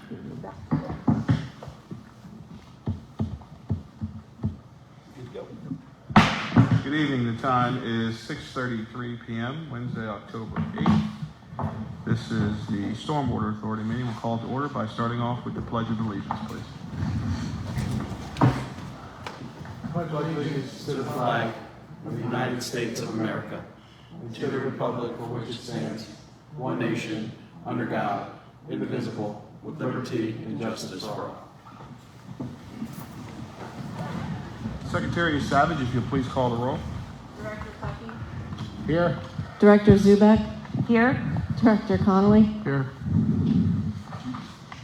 Good evening. The time is 6:33 p.m. Wednesday, October 8th. This is the Stormwater Authority meeting. We'll call to order by starting off with the Pledge of Allegiance, please. Pledge allegiance to the flag of the United States of America and to the republic for which it stands, one nation, under God, indivisible, with liberty and justice for all. Secretary Savage, if you'll please call the roll. Director Puckey? Here. Director Zubek? Here. Director Connolly? Here.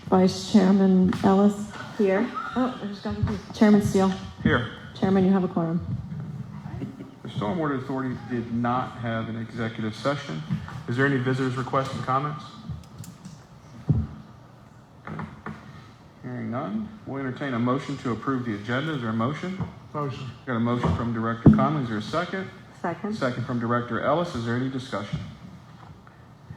Vice Chairman Ellis? Here. Oh, I just got confused. Chairman Steele? Here. Chairman, you have a quorum. The Stormwater Authority did not have an executive session. Is there any visitors' requests and comments? Hearing none, we'll entertain a motion to approve the agenda. Is there a motion? Motion. Got a motion from Director Conley. Is there a second? Second. Second from Director Ellis. Is there any discussion?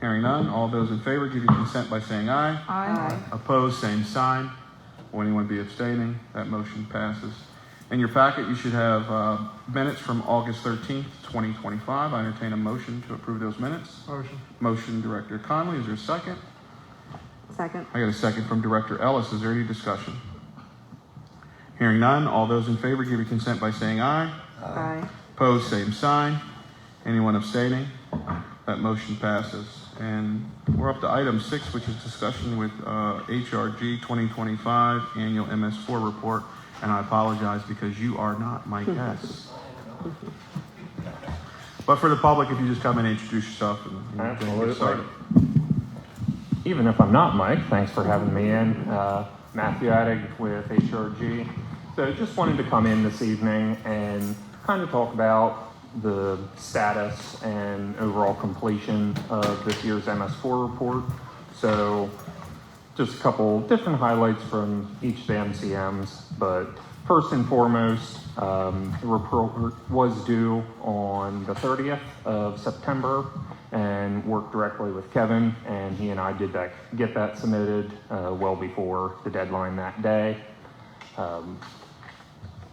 Hearing none, all those in favor give your consent by saying aye. Aye. Opposed, same sign. Will anyone be abstaining? That motion passes. In your packet, you should have minutes from August 13th, 2025. I entertain a motion to approve those minutes. Motion. Motion, Director Conley. Is there a second? Second. I got a second from Director Ellis. Is there any discussion? Hearing none, all those in favor give your consent by saying aye. Aye. Opposed, same sign. Anyone abstaining? That motion passes. And we're up to item 6, which is discussion with HRG 2025 Annual MS4 Report. And I apologize because you are not my guest. But for the public, if you just come and introduce yourself and Absolutely. get started. Even if I'm not Mike, thanks for having me in. Matthew Addig with HRG. So just wanted to come in this evening and kind of talk about the status and overall completion of this year's MS4 report. So just a couple different highlights from each of the MCMs, but first and foremost, the report was due on the 30th of September and worked directly with Kevin, and he and I did get that submitted well before the deadline that day.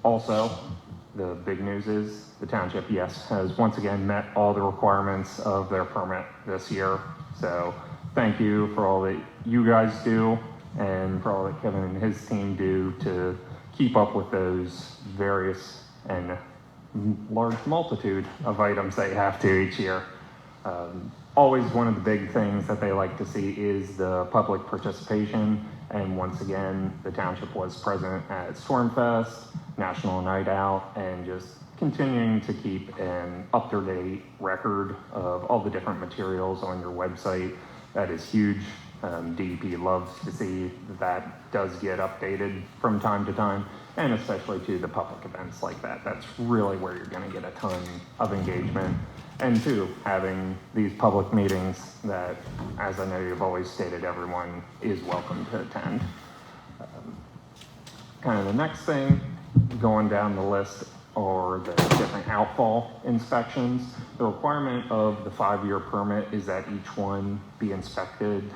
Also, the big news is the township, yes, has once again met all the requirements of their permit this year. So thank you for all that you guys do and for all that Kevin and his team do to keep up with those various and large multitude of items that you have to each year. Always one of the big things that they like to see is the public participation. And once again, the township was present at Stormfest, National Night Out, and just continuing to keep an up-to-date record of all the different materials on your website. That is huge. DEP loves to see that does get updated from time to time, and especially to the public events like that. That's really where you're going to get a ton of engagement. And two, having these public meetings that, as I know you've always stated, everyone is welcome to attend. Kind of the next thing, going down the list, are the different outfall inspections. The requirement of the 5-year permit is that each one be inspected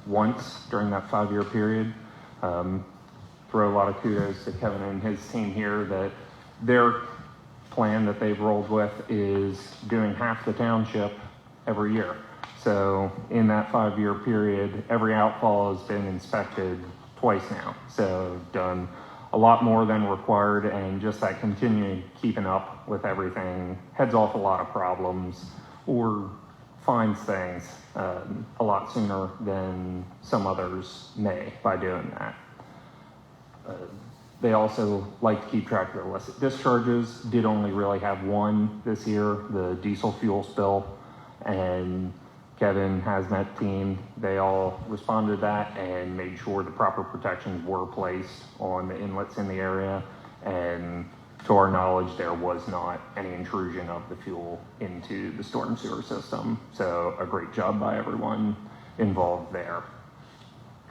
once during that 5-year period. Throw a lot of kudos to Kevin and his team here that their plan that they've rolled with is doing half the township every year. So in that 5-year period, every outfall has been inspected twice now. So done a lot more than required, and just that continuing keeping up with everything heads off a lot of problems or finds things a lot sooner than some others may by doing that. They also like to keep track of their illicit discharges. Did only really have one this year, the diesel fuel spill, and Kevin, Hazmat team, they all responded to that and made sure the proper protections were placed on the inlets in the area. And to our knowledge, there was not any intrusion of the fuel into the storm sewer system. So a great job by everyone involved there.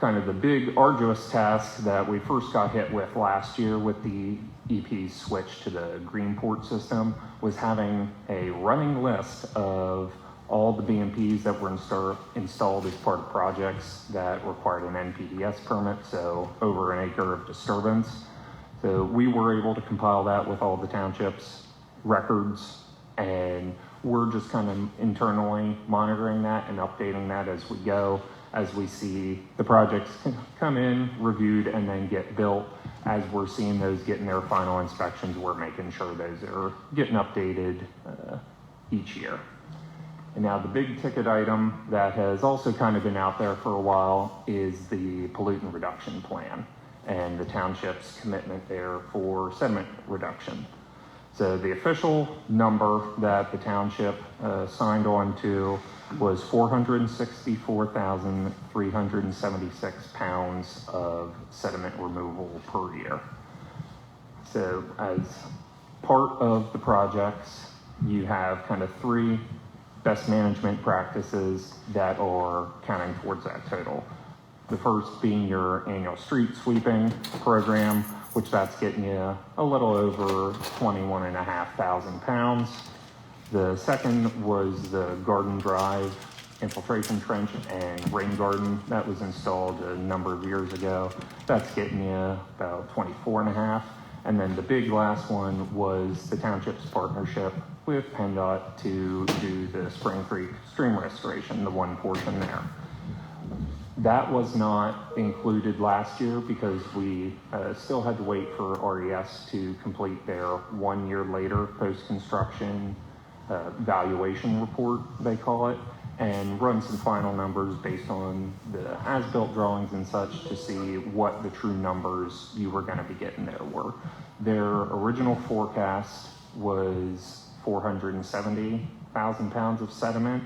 Kind of the big arduous task that we first got hit with last year with the EP switch to the Greenport system was having a running list of all the BMPs that were installed as part of projects that required an NPDES permit, so over an acre of disturbance. So we were able to compile that with all the township's records, and we're just kind of internally monitoring that and updating that as we go, as we see the projects come in, reviewed, and then get built. As we're seeing those getting their final inspections, we're making sure those are getting updated each year. And now the big ticket item that has also kind of been out there for a while is the pollutant reduction plan and the township's commitment there for sediment reduction. So the official number that the township signed on to was 464,376 pounds of sediment removal per year. So as part of the projects, you have kind of 3 best management practices that are counting towards that total. The first being your annual street sweeping program, which that's getting you a little over 21,500 pounds. The second was the garden drive infiltration trench and rain garden that was installed a number of years ago. That's getting you about 24.5. And then the big last one was the township's partnership with PennDOT to do the Spring Creek stream restoration, the one portion there. That was not included last year because we still had to wait for RES to complete their 1 year later post-construction valuation report, they call it, and run some final numbers based on the as-built drawings and such to see what the true numbers you were going to be getting there were. Their original forecast was 470,000 pounds of sediment.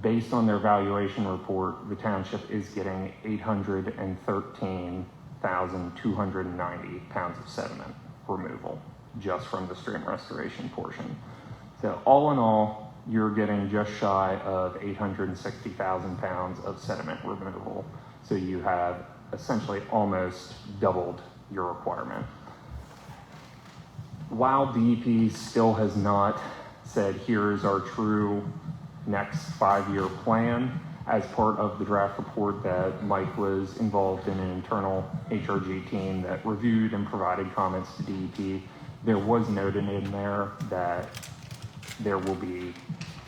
Based on their valuation report, the township is getting 813,290 pounds of sediment removal just from the stream restoration portion. So all in all, you're getting just shy of 860,000 pounds of sediment removal. So you have essentially almost doubled your requirement. While DEP still has not said, here's our true next 5-year plan, as part of the draft report that Mike was involved in an internal HRG team that reviewed and provided comments to DEP, there was noted in there that there will be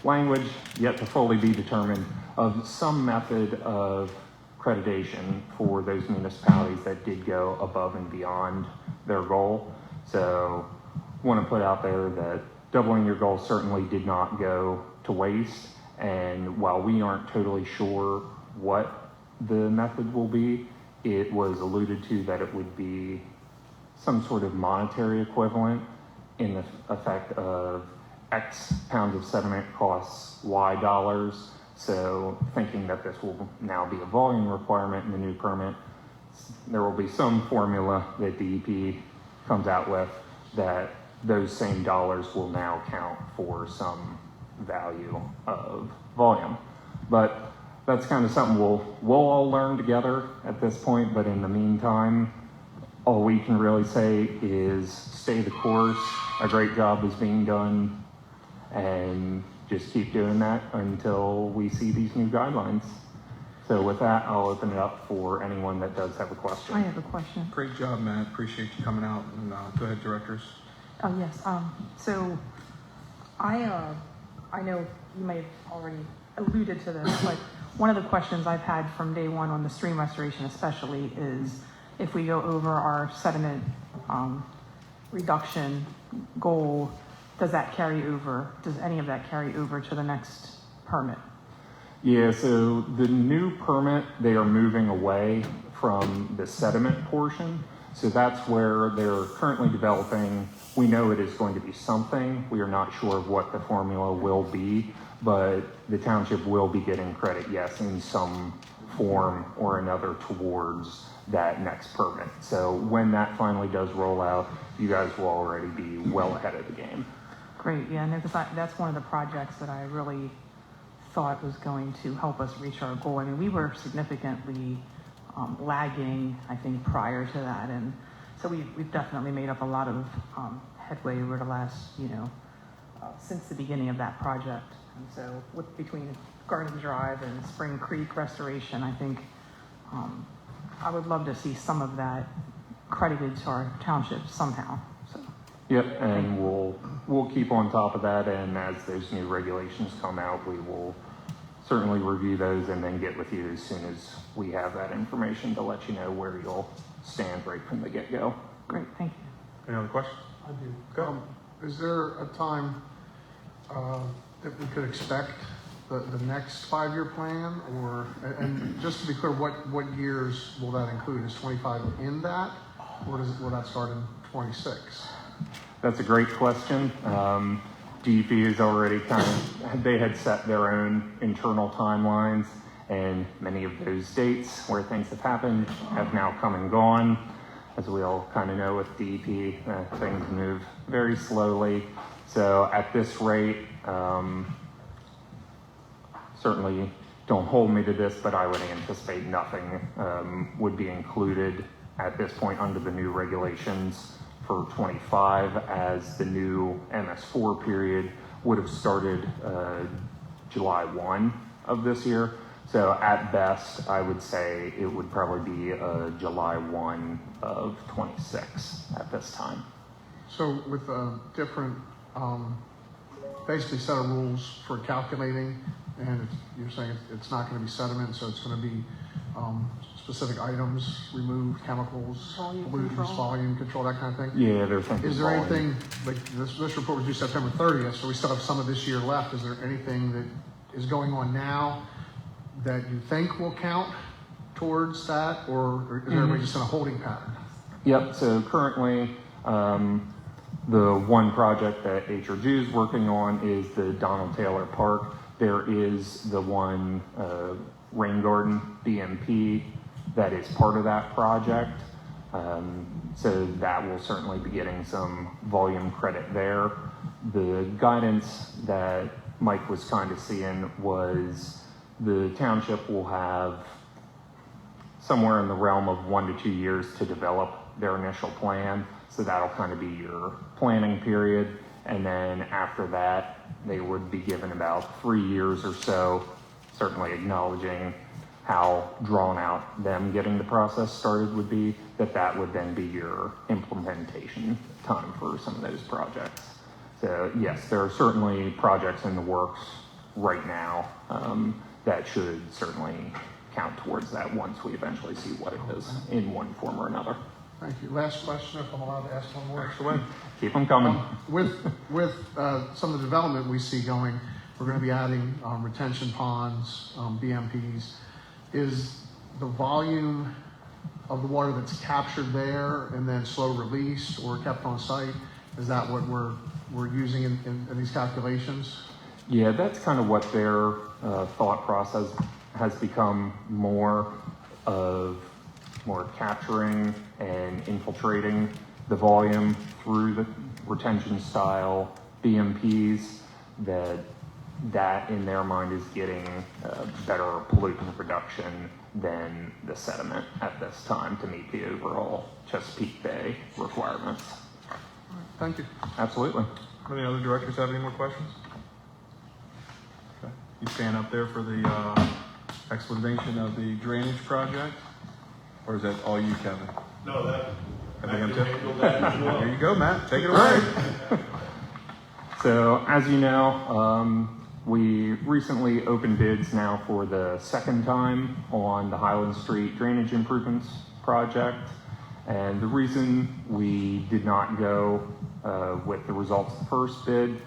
language yet to fully be determined of some method of accreditation for those municipalities that did go above and beyond their goal. So want to put out there that doubling your goal certainly did not go to waste. And while we aren't totally sure what the method will be, it was alluded to that it would be some sort of monetary equivalent in the effect of X pounds of sediment costs Y dollars. So thinking that this will now be a volume requirement in the new permit, there will be some formula that DEP comes out with that those same dollars will now count for some value of volume. But that's kind of something we'll all learn together at this point. But in the meantime, all we can really say is stay the course. A great job is being done, and just keep doing that until we see these new guidelines. So with that, I'll open it up for anyone that does have a question. I have a question. Great job, Matt. Appreciate you coming out. And go ahead, directors. Oh, yes. So I know you may have already alluded to this, but one of the questions I've had from day one on the stream restoration especially is if we go over our sediment reduction goal, does that carry over? Does any of that carry over to the next permit? Yeah, so the new permit, they are moving away from the sediment portion. So that's where they're currently developing. We know it is going to be something. We are not sure of what the formula will be, but the township will be getting credit, yes, in some form or another towards that next permit. So when that finally does roll out, you guys will already be well ahead of the game. Great, yeah, no, because that's one of the projects that I really thought was going to help us reach our goal. I mean, we were significantly lagging, I think, prior to that, and so we've definitely made up a lot of headway over the last, since the beginning of that project. And so between Garden Drive and Spring Creek restoration, I think I would love to see some of that credited to our township somehow. So, Yep, and we'll keep on top of that, and as those new regulations come out, we will certainly review those and then get with you as soon as we have that information to let you know where you'll stand right from the get-go. great, thank you. Any other questions? I do. Go. Is there a time that we could expect the next 5-year plan, or, and just to be clear, what years will that include? Is 25 in that, or will that start in 26? That's a great question. DEP is already they had set their own internal timelines, and many of those dates where things have happened have now come and gone. As we all kind of know with DEP, things move very slowly. So at this rate, certainly don't hold me to this, but I would anticipate nothing would be included at this point under the new regulations for 25, as the new MS4 period would have started July 1 of this year. So at best, I would say it would probably be July 1 of 26 at this time. So with a different, basically set of rules for calculating, and you're saying it's not going to be sediment, so it's going to be specific items removed, chemicals, Volume pollutants, control. volume control, that kind of thing? Yeah, they're thinking. Is there volume. anything, like this report was due September 30th, so we still have some of this year left. Is there anything that is going on now that you think will count towards that, or is everybody just in a holding pattern? Yep, so currently, the one project that HRG is working on is the Donald Taylor Park. There is the one rain garden BMP that is part of that project. So that will certainly be getting some volume credit there. The guidance that Mike was kind of seeing was the township will have somewhere in the realm of 1 to 2 years to develop their initial plan. So that'll kind of be your planning period. And then after that, they would be given about 3 years or so, certainly acknowledging how drawn out them getting the process started would be, that would then be your implementation time for some of those projects. So yes, there are certainly projects in the works right now that should certainly count towards that once we eventually see what it is in one form or another. Thank you. Last question, if I'm allowed to ask one more. Excellent. Keep them coming. With some of the development we see going, we're going to be adding retention ponds, BMPs. Is the volume of the water that's captured there and then slow released or kept on site, is that what we're using in these calculations? Yeah, that's kind of what their thought process has become, more capturing and infiltrating the volume through the retention style BMPs, that in their mind is getting better pollutant reduction than the sediment at this time to meet the overall Chesapeake Bay requirements. Thank you. Absolutely. Any other directors have any more questions? Okay. You stand up there for the explanation of the drainage project? Or is that all you, Kevin? No, that, I I think I'm can handle that as well. There you go, Matt. Take it away. So as you know, we recently opened bids now for the second time on the Highland Street Drainage Improvements Project. And the reason we did not go with the results of the first bid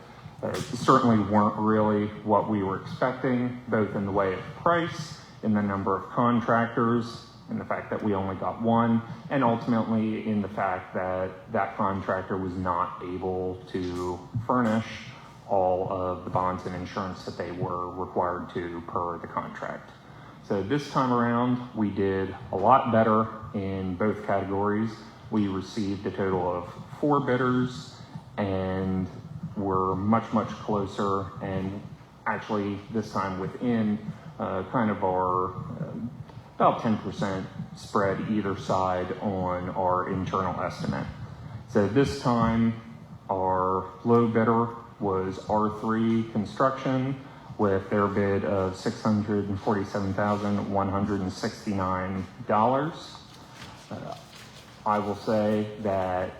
certainly weren't really what we were expecting, both in the way of price, in the number of contractors, in the fact that we only got one, and ultimately in the fact that that contractor was not able to furnish all of the bonds and insurance that they were required to per the contract. So this time around, we did a lot better in both categories. We received a total of 4 bidders, and we're much, much closer, and actually this time within kind of our about 10% spread either side on our internal estimate. So this time our low bidder was R3 Construction. with their bid of $647,169. I will say that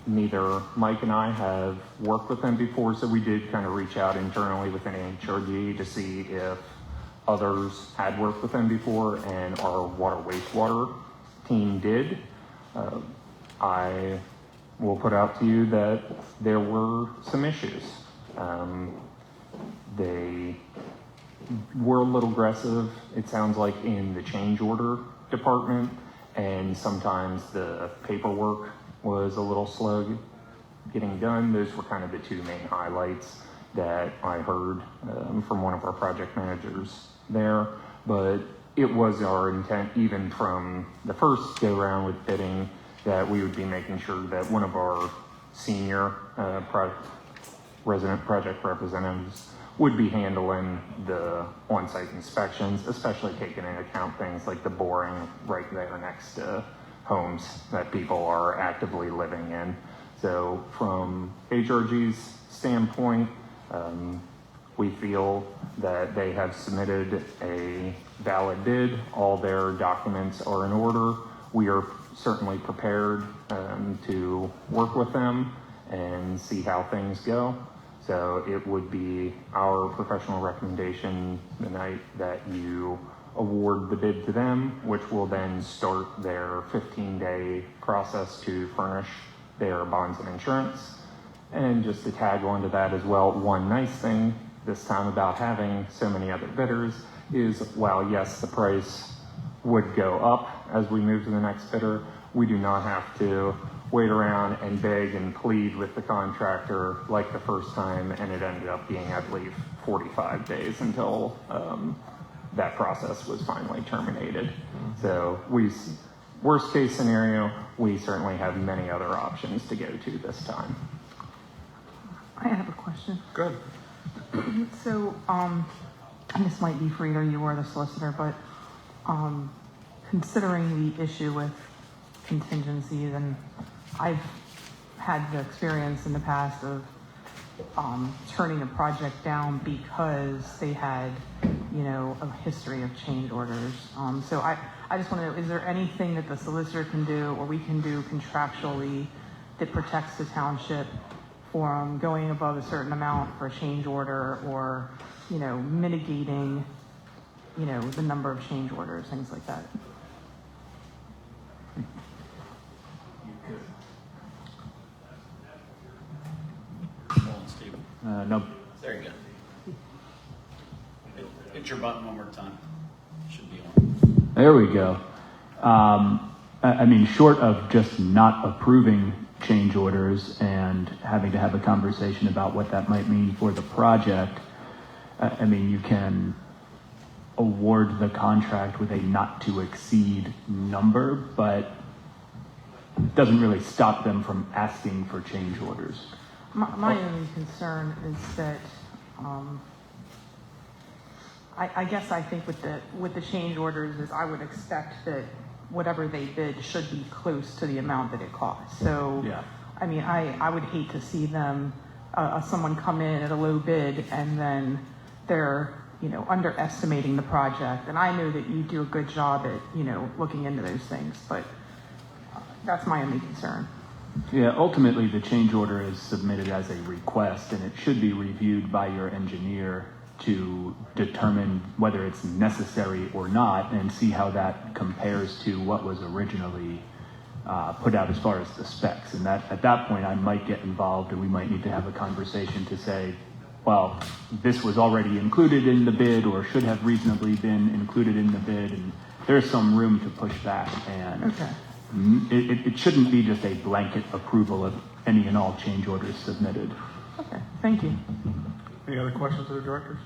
neither Mike and I have worked with them before, so we did kind of reach out internally within HRG to see if others had worked with them before, and our water wastewater team did. I will put out to you that there were some issues. They were a little aggressive, it sounds like, in the change order department, and sometimes the paperwork was a little slow getting done. Those were kind of the two main highlights that I heard from one of our project managers there. But it was our intent, even from the first go round with bidding, that we would be making sure that one of our senior resident project representatives would be handling the on-site inspections, especially taking into account things like the boring right there next to homes that people are actively living in. So from HRG's standpoint, we feel that they have submitted a valid bid. All their documents are in order. We are certainly prepared to work with them and see how things go. So it would be our professional recommendation tonight that you award the bid to them, which will then start their 15-day process to furnish their bonds and insurance. And just to tag on to that as well, one nice thing this time about having so many other bidders is, while yes, the price would go up as we move to the next bidder, we do not have to wait around and beg and plead with the contractor like the first time, and it ended up being, I believe, 45 days until that process was finally terminated. So worst case scenario, we certainly have many other options to go to this time. I have a question. Good. So, and this might be for either you or the solicitor, but considering the issue with contingencies, and I've had the experience in the past of turning a project down because they had, a history of change orders. So I just want to know, is there anything that the solicitor can do or we can do contractually that protects the township from going above a certain amount for a change order, or, mitigating, the number of change orders, things like that? No. There you go. Hit your button one more time. Should be on. There we go. I mean, short of just not approving change orders and having to have a conversation about what that might mean for the project, I mean, you can award the contract with a not to exceed number, but it doesn't really stop them from asking for change orders. My only concern is that, I guess I think with the change orders is I would expect that whatever they bid should be close to the amount that it costs. So, Yeah. I mean, I would hate to see them, someone come in at a low bid and then they're, underestimating the project. And I know that you do a good job at, looking into those things, but that's my only concern. Yeah, ultimately the change order is submitted as a request, and it should be reviewed by your engineer to determine whether it's necessary or not, and see how that compares to what was originally put out as far as the specs. And that at that point I might get involved, and we might need to have a conversation to say, well, this was already included in the bid or should have reasonably been included in the bid, and there's some room to push back. And Okay. it shouldn't be just a blanket approval of any and all change orders submitted. Okay, thank you. Any other questions to the directors?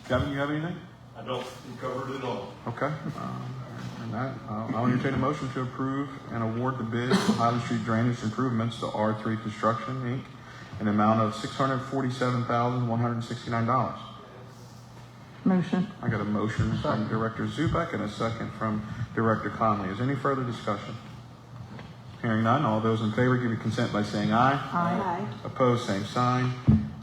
Devin, you have anything? I don't. You covered it all. Okay. And that, I'll entertain a motion to approve and award the bid for Highland Street Drainage Improvements to R3 Construction, Inc. in an amount of $647,169. Motion. I got a motion from Director Zubek and a second from Director Conley. Is there any further discussion? Hearing none, all those in favor give your consent by saying aye. Aye. Opposed, same sign.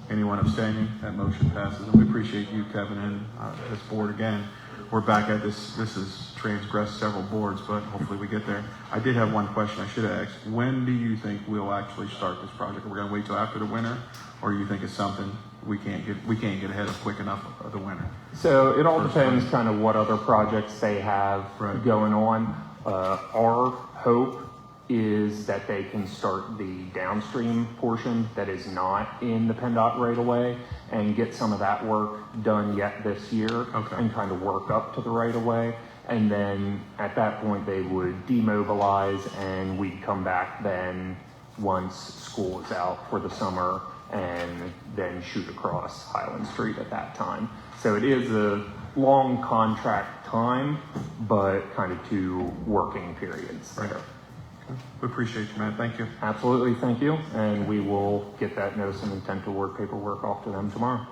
Anyone abstaining? That motion passes. And we appreciate you, Kevin, and this board again. We're back at this. This has transgressed several boards, but hopefully we get there. I did have one question I should have asked. When do you think we'll actually start this project? Are we going to wait till after the winter, or do you think it's something we can't get ahead of quick enough of the winter? So it all depends kind of what other projects they have Right. going on. Our hope is that they can start the downstream portion that is not in the PennDOT right away and get some of that work done yet this year. Okay. And kind of work up to the right of way. And then at that point they would demobilize and we'd come back then once school is out for the summer and then shoot across Highland Street at that time. So it is a long contract time, but kind of 2 working periods there. We appreciate you, man. Thank you. Absolutely, thank you. And we will get that notice of intent to work paperwork off to them tomorrow.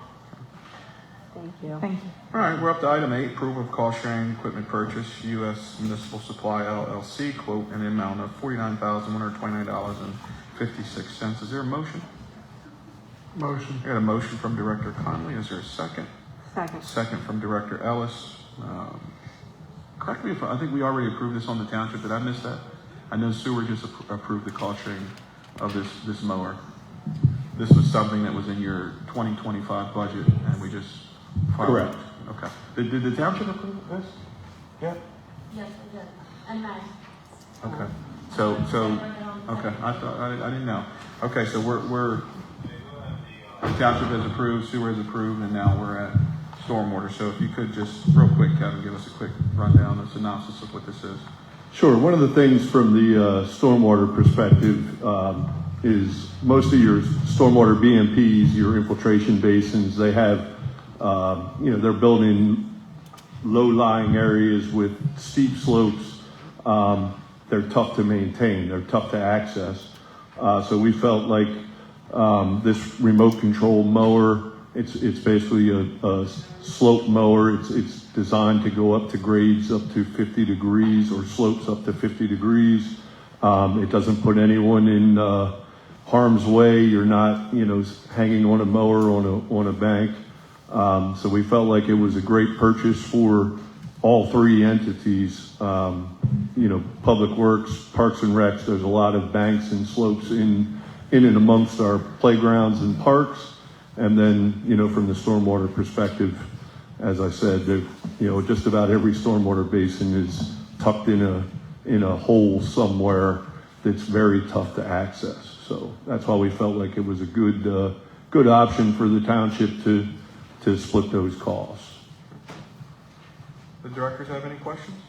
Thank you. Thank you. All right, we're up to item 8, approval of cost sharing equipment purchase, U.S. Municipal Supply LLC, quote, an amount of $49,129.56. Is there a motion? Motion. I got a motion from Director Conley. Is there a second? Second. Second from Director Ellis. Correct me if I think we already approved this on the township. Did I miss that? I know sewer just approved the cost sharing of this mower. This was something that was in your 2025 budget, and we just filed. Correct. Okay. Did the township approve this? Yeah. Yes, I did. And then. Okay. So okay. I thought I didn't know. Okay. So we're the township has approved, sewer has approved, and now we're at stormwater. So if you could just real quick, Kevin, give us a quick rundown, a synopsis of what this is. Sure. One of the things from the stormwater perspective is most of your stormwater BMPs, your infiltration basins, they have, they're building low-lying areas with steep slopes. They're tough to maintain. They're tough to access. So we felt like this remote control mower, it's basically a slope mower. It's designed to go up to grades up to 50 degrees or slopes up to 50 degrees. It doesn't put anyone in harm's way. You're not, hanging on a mower on a bank. So we felt like it was a great purchase for all 3 entities. Public Works, Parks and Recs. There's a lot of banks and slopes in and amongst our playgrounds and parks. And then, from the stormwater perspective, as I said, just about every stormwater basin is tucked in a hole somewhere that's very tough to access. So that's why we felt like it was a good option for the township to split those costs. The directors have any questions?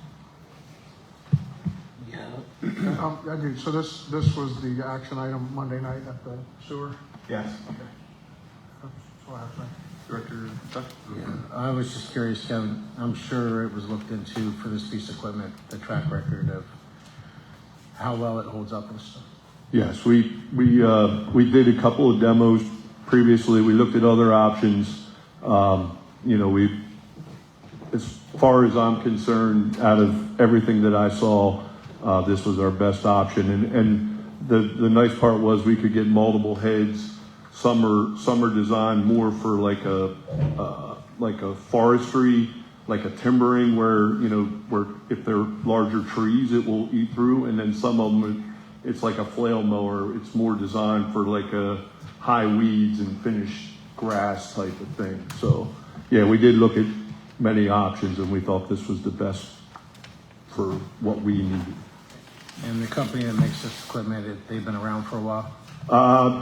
I do. So this was the action item Monday night at the sewer? Yes. Okay. That's what I think. Director Tuck? Yeah, I was just curious, Kevin, I'm sure it was looked into for this piece of equipment, the track record of how well it holds up and stuff. Yes, we did a couple of demos previously. We looked at other options. As far as I'm concerned, out of everything that I saw, this was our best option. And the nice part was we could get multiple heads. Some are designed more for like a forestry, like a timbering where if they're larger trees, it will eat through. And then some of them, it's like a flail mower. It's more designed for like a high weeds and finished grass type of thing. So yeah, we did look at many options and we thought this was the best for what we needed. And the company that makes this equipment, they've been around for a while?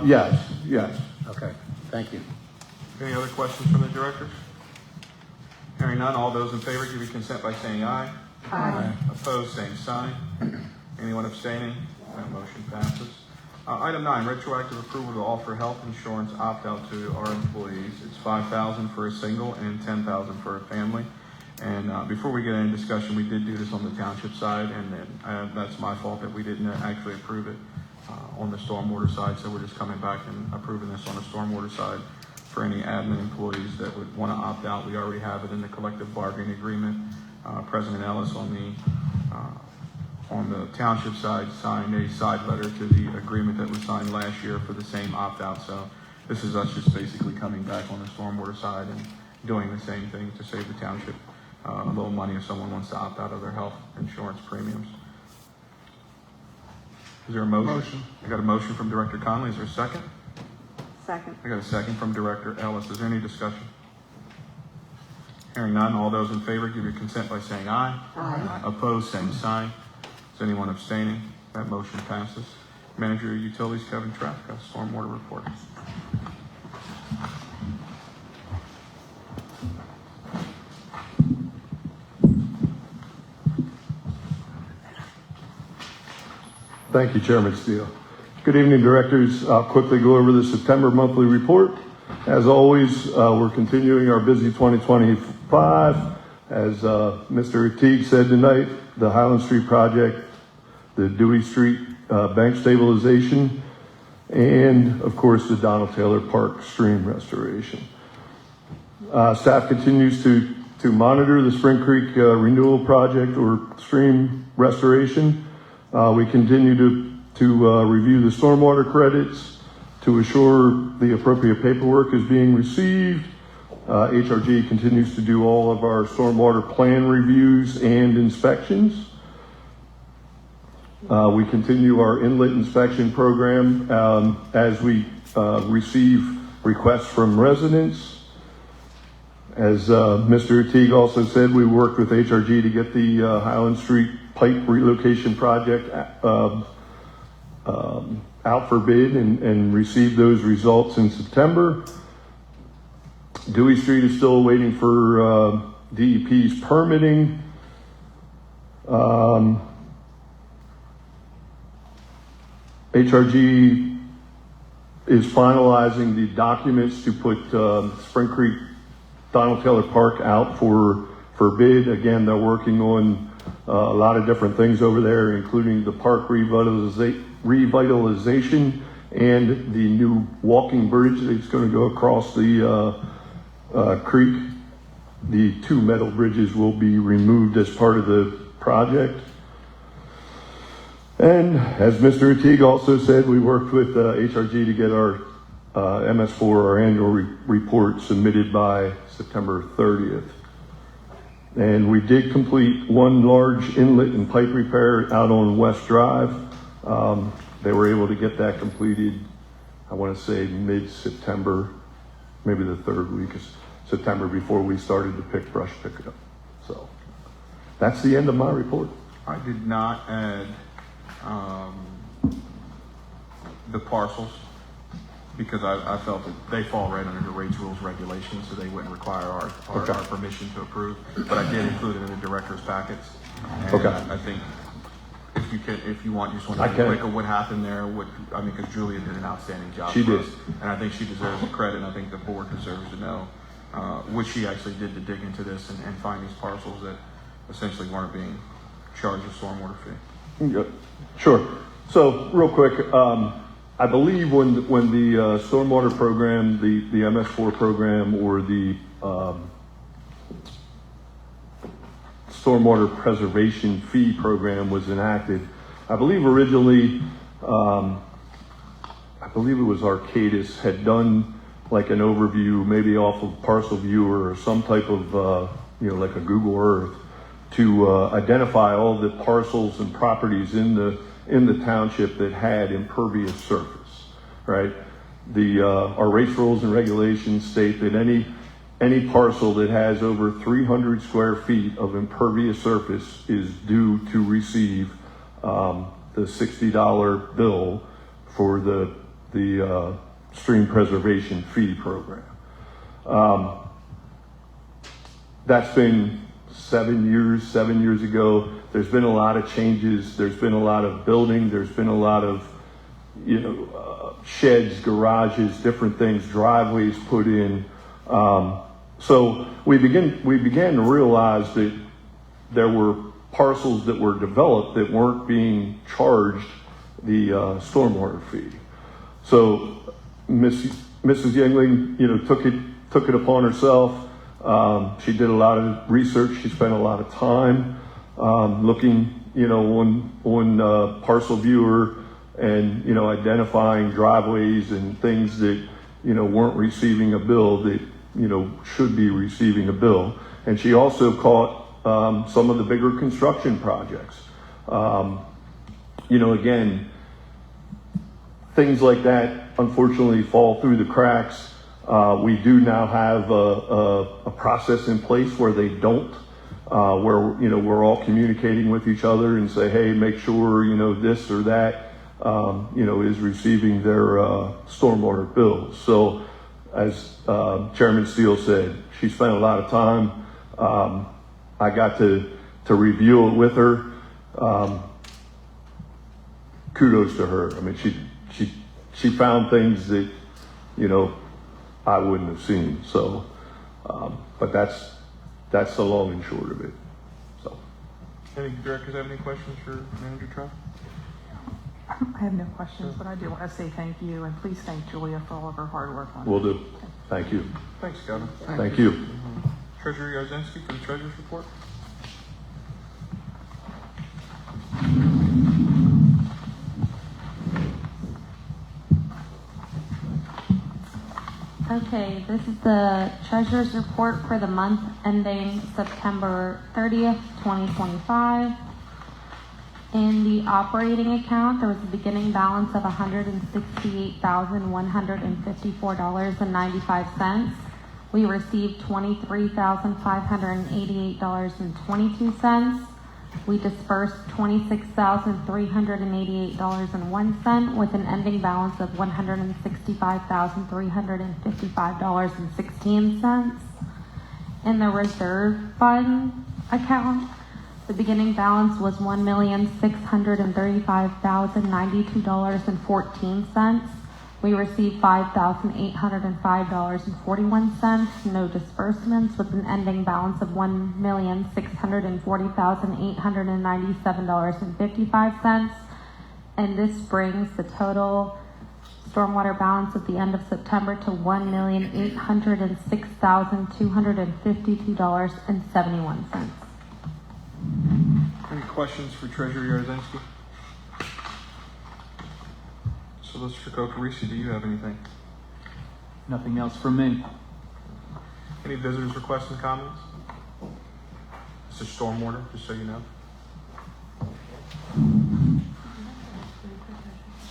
Yes. Okay, thank you. Any other questions from the directors? Hearing none, all those in favor give your consent by saying aye. Aye. Opposed, same sign. Anyone abstaining? That motion passes. Item 9, retroactive approval to offer health insurance opt-out to our employees. It's $5,000 for a single and $10,000 for a family. And before we get into discussion, we did do this on the township side, and then that's my fault that we didn't actually approve it on the stormwater side. So we're just coming back and approving this on the stormwater side for any admin employees that would want to opt out. We already have it in the collective bargaining agreement. President Ellis on the on the township side, signed a side letter to the agreement that was signed last year for the same opt-out. So this is us just basically coming back on the stormwater side and doing the same thing to save the township a little money if someone wants to opt out of their health insurance premiums. Is there a motion? Motion. I got a motion from Director Conley. Is there a second? Second. I got a second from Director Ellis. Is there any discussion? Hearing none, all those in favor give your consent by saying aye. Aye. Opposed, same sign. Is anyone abstaining? That motion passes. Manager of Utilities, Kevin Trask, stormwater report. Thank you, Chairman Steele. Good evening, directors. I'll quickly go over the September monthly report. As always, we're continuing our busy 2025. As Mr. Teague said tonight, the Highland Street project, the Dewey Street bank stabilization, and of course the Donald Taylor Park stream restoration. Staff continues to monitor the Spring Creek renewal project or stream restoration. We continue to review the stormwater credits to assure the appropriate paperwork is being received. HRG continues to do all of our stormwater plan reviews and inspections. We continue our inlet inspection program as we receive requests from residents. As Mr. Teague also said, we worked with HRG to get the Highland Street pipe relocation project out for bid and received those results in September. Dewey Street is still waiting for DEP's permitting. HRG is finalizing the documents to put Spring Creek Donald Taylor Park out for bid. Again, they're working on a lot of different things over there, including the park revitalization and the new walking bridge that's going to go across the creek. The 2 metal bridges will be removed as part of the project. And as Mr. Teague also said, we worked with HRG to get our MS4, our annual report, submitted by September 30th. And we did complete one large inlet and pipe repair out on West Drive. They were able to get that completed, I want to say mid-September, maybe the 3rd week of September, before we started to pick it up. So that's the end of my report. I did not add the parcels because I felt that they fall right under the rates, rules, regulations, so they wouldn't require our permission to approve. But I did include it in the director's packets. And Okay. I think if you want, you just want to quick of what happened there. Because Julia did an outstanding job. She did. And I think she deserves the credit, and I think the board deserves to know what she actually did to dig into this and find these parcels that essentially weren't being charged a stormwater fee. Yeah, sure. So real quick, I believe when the stormwater program, the MS4 program, or the stormwater preservation fee program was enacted, I believe originally, I believe it was Arcadis had done like an overview, maybe off of Parcel Viewer or some type of, like a Google Earth, to identify all the parcels and properties in the township that had impervious surface, right? Our rates, rules, and regulations state that any parcel that has over 300 square feet of impervious surface is due to receive the $60 bill for the stream preservation fee program. That's been 7 years ago. There's been a lot of changes. There's been a lot of building. There's been a lot of, sheds, garages, different things, driveways put in. So we began to realize that there were parcels that were developed that weren't being charged the stormwater fee. So Mrs. Youngling, took it upon herself. She did a lot of research. She spent a lot of time. looking, on parcel viewer and, identifying driveways and things that, weren't receiving a bill that, should be receiving a bill. And she also caught some of the bigger construction projects. Again, things like that unfortunately fall through the cracks. We do now have a process in place where they don't, where, we're all communicating with each other and say, hey, make sure, this or that, is receiving their stormwater bills. So as Chairman Steele said, she spent a lot of time. I got to review it with her. Kudos to her. I mean, she found things that, I wouldn't have seen. So, but that's the long and short of it. So, Any directors have any questions for Manager Trout? I have no questions, but I do want to say thank you, and please thank Julia for all of her hard work on it. Will do. Thank you. Thanks, Kevin. Thank you. Treasurer Yarzynski for the Treasurer's Report. Okay, this is the Treasurer's Report for the month ending September 30th, 2025. In the operating account, there was a beginning balance of $168,154.95. We received $23,588.22. We dispersed $26,388.01 with an ending balance of $165,355.16. In the reserve fund account, the beginning balance was $1,635,092.14. We received $5,805.41, no disbursements, with an ending balance of $1,640,897.55. And this brings the total stormwater balance at the end of September to $1,806,252.71. Any questions for Treasurer Yarzynski? Solicitor Kokorisi, do you have anything? Nothing else from me. Any visitors' requests and comments? This is stormwater, just so you know.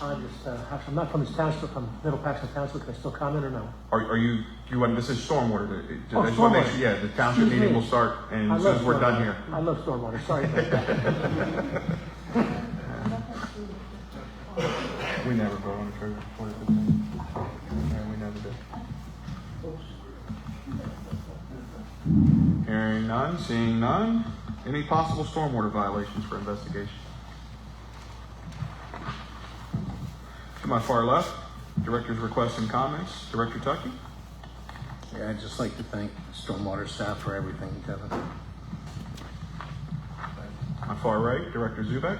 I'm not from this township, I'm Middle Paxton Township, can I still comment or no? Are you this is stormwater. I Oh, just want to make stormwater. sure, yeah, the township Excuse meeting me. will start and I as soon love as we're done stormwater. here. I love stormwater, sorry about that. We never vote on the treasurer's report. Yeah, we never did. Hearing none, seeing none. Any possible stormwater violations for investigation? To my far left, director's requests and comments. Director Tuckey. Yeah, I'd just like to thank stormwater staff for everything, Kevin. My far right, Director Zubek.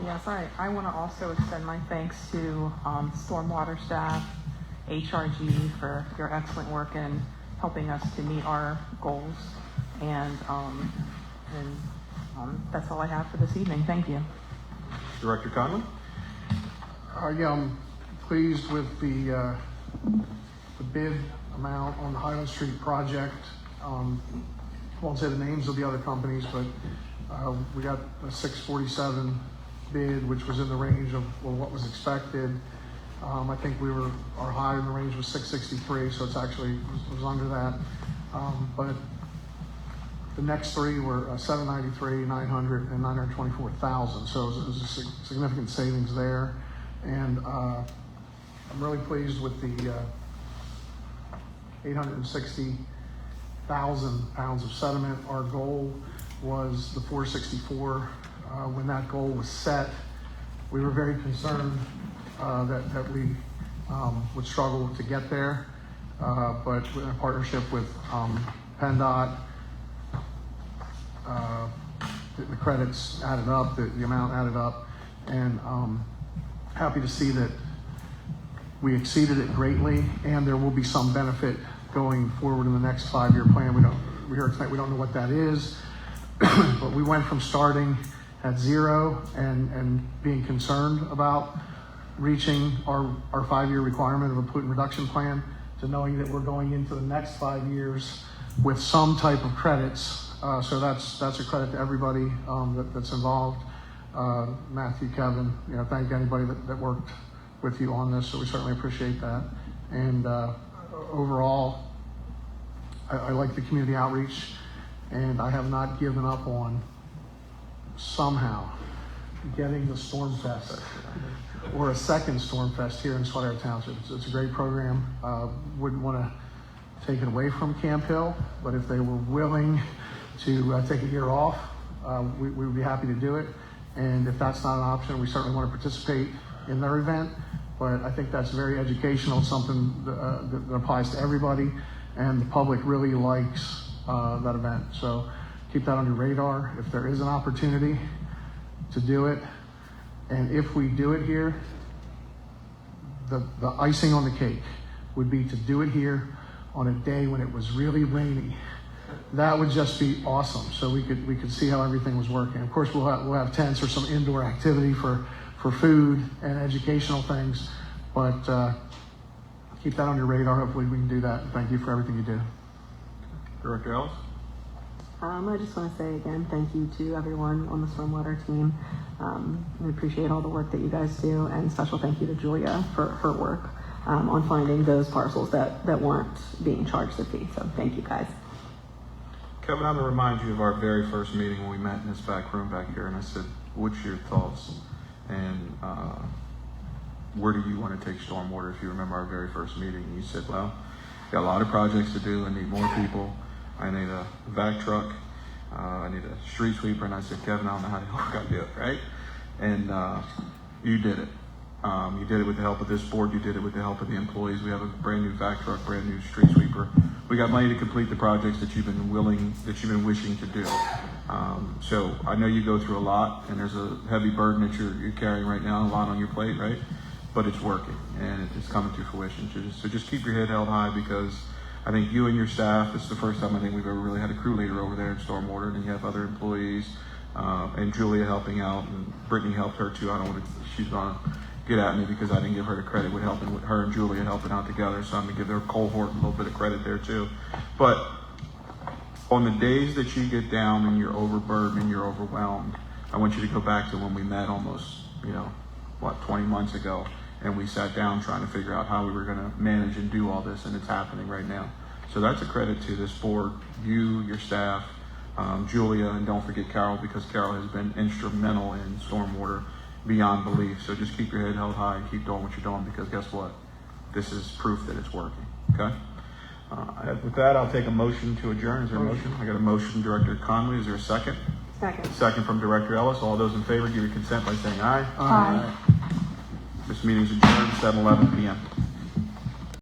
Yes, I want to also extend my thanks to stormwater staff, HRG for your excellent work in helping us to meet our goals. And that's all I have for this evening. Thank you. Director Conlon. Yeah, I'm pleased with the bid amount on the Highland Street project. Won't say the names of the other companies, but we got a 647 bid, which was in the range of what was expected. I think our high in the range was 663, so it's actually it was under that. But the next three were 793, 900, and 924,000. So it was a significant savings there. And I'm really pleased with the 860,000 pounds of sediment. Our goal was the 464. When that goal was set, we were very concerned that we would struggle to get there. But in a partnership with PennDOT, the credits added up, the amount added up, and happy to see that we exceeded it greatly, and there will be some benefit going forward in the next 5-year plan. We heard tonight we don't know what that is, But we went from starting at zero and being concerned about reaching our 5-year requirement of a pollutant reduction plan to knowing that we're going into the next 5 years with some type of credits. So that's a credit to everybody that's involved. Matthew, Kevin, thank anybody that worked with you on this. So we certainly appreciate that. And overall, I like the community outreach, and I have not given up on somehow getting the Storm Fest or a second Storm Fest here in Swatara Township. It's a great program. Wouldn't want to take it away from Camp Hill, but if they were willing to take a year off, we would be happy to do it. And if that's not an option, we certainly want to participate in their event. But I think that's very educational, something that applies to everybody, and the public really likes that event. So keep that on your radar. If there is an opportunity to do it, and if we do it here, the icing on the cake would be to do it here on a day when it was really rainy. That would just be awesome. So we could see how everything was working. Of course, we'll have tents or some indoor activity for food and educational things, but keep that on your radar. Hopefully we can do that. Thank you for everything you do. Director Ellis? I just want to say again, thank you to everyone on the Stormwater team. We appreciate all the work that you guys do, and special thank you to Julia for her work on finding those parcels that weren't being charged the fee. So thank you guys. Kevin, I'm going to remind you of our very first meeting when we met in this back room back here, and I said, what's your thoughts? And where do you want to take stormwater? If you remember our very first meeting, you said, well, got a lot of projects to do. I need more people. I need a vac truck. I need a street sweeper. And I said, Kevin, I don't know how the hell we're going to do it, right? And you did it. You did it with the help of this board. You did it with the help of the employees. We have a brand new vac truck, brand new street sweeper. We got money to complete the projects that you've been wishing to do. So I know you go through a lot, and there's a heavy burden that you're carrying right now, a lot on your plate, right? But it's working, and it's coming to fruition. So just keep your head held high, because I think you and your staff, it's the first time I think we've ever really had a crew leader over there in Stormwater, and then you have other employees, and Julia helping out, and Brittany helped her too. I don't want to, she's gonna get at me because I didn't give her the credit with helping with her and Julia helping out together. So I'm gonna give their cohort a little bit of credit there too. But on the days that you get down and you're overburdened and you're overwhelmed, I want you to go back to when we met almost, 20 months ago, and we sat down trying to figure out how we were gonna manage and do all this, and it's happening right now. So that's a credit to this board, you, your staff, Julia, and don't forget Carol, because Carol has been instrumental in stormwater beyond belief. So just keep your head held high and keep doing what you're doing, because guess what? This is proof that it's working, okay? With that, I'll take a motion to adjourn. Is there a motion? I got a motion from Director Conley. Is there a second? Second. Second from Director Ellis. All those in favor give your consent by saying aye. Aye. This meeting is adjourned, 7:11 p.m.